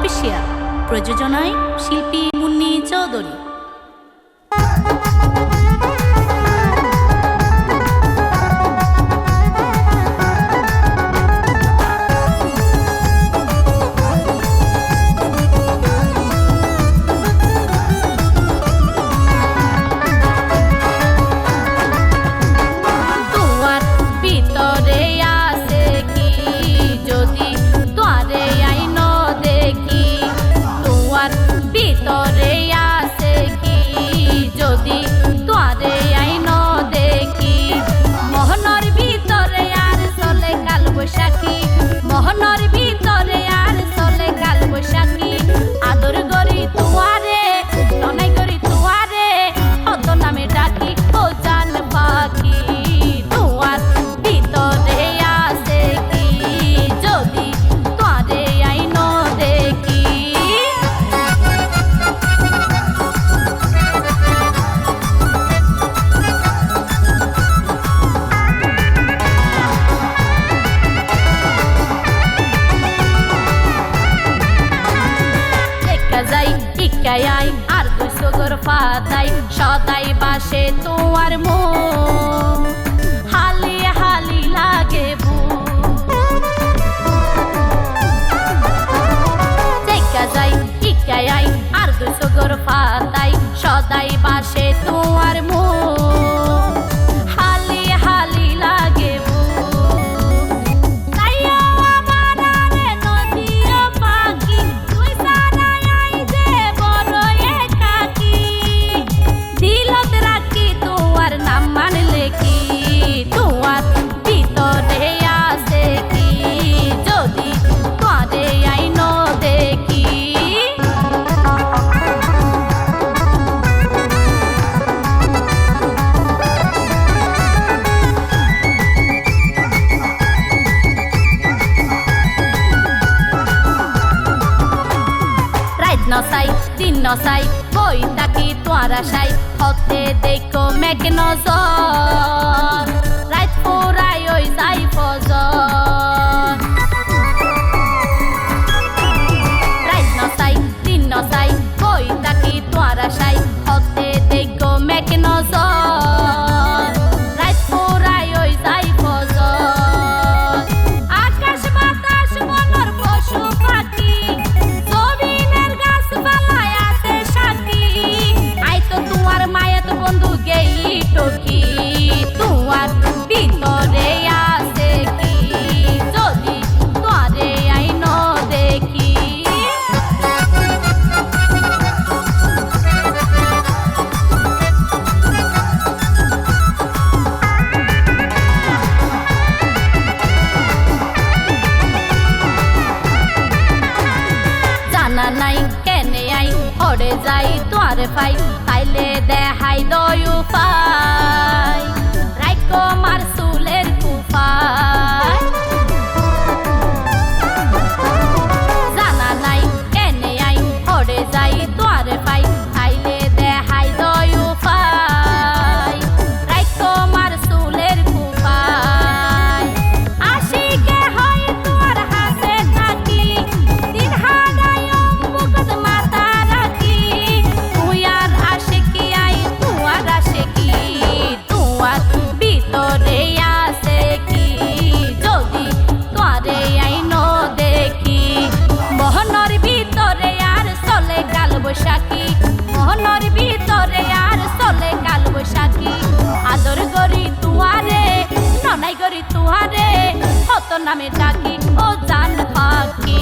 Official, প্রযোজনায় শিল্পী মুন্নি চৌধুরী। মোহনের ভিতরে আর চলে কাল বৈশাখী, আদর করি তুয়ারে ননাই করি তুয়ারে, হত নামে ডাকি ও জান পাখি। তুয়ার ভিতরে আছে কি যদি তোরে আইন দেখি। যাই আর দুই সগর ফাতাই সদাই বাসে তোমার মন, হালি হালি লাগে দেখা যাই আই আর দুই সগর ফাতাই সদাই বাসে তোমার মন, হালি হালি লাগে নসাই দিন নসাই বই তাকি তোয়ার আশাই, হতে দেখো মেঘ নজর রাত পুরাই ওই যাই ফজর। রাত নসাই দিন নসাই বই তাকি তোয়ার আশাই, হতে দেখো মেঘ নজর রাত পুরাই ওই যাই ফজর। আকাশ বাতাস মনের পশু পাখি মায়াত বন্ধু গেলি টকি, তোমার ভিতরে আছে কি যদি তোরে আইন দেখি। জানা নাই কেনে আই ওরে যাই তোরে পাই, পাইলে দেখাই দয় উপায় রাইকো মার চুলের কুপায়। জানা নাই কেনে আই ওরে যাই তোরে পাই, পাইলে দেখাই দয় উপায় রাইকো মার চুলের কুপায়। আশিকে হয় তোর হাসে থাকি দিন হারাই মুখত মাথা রাখি, তুই আর আশিকি আই তুয়ার আশিকি, তুয়ার ভিতরে আছে কি যদি তোরে আইন দেখি। মোহনের ভিতরে আর চলে কাল বৈশাখী, মোহনের ভিতরে আর চলে কাল বৈশাখী, আদর করি তুয়ারে ননাই করি তুয়ারে, হত নামে ডাকি ও জান পাখি।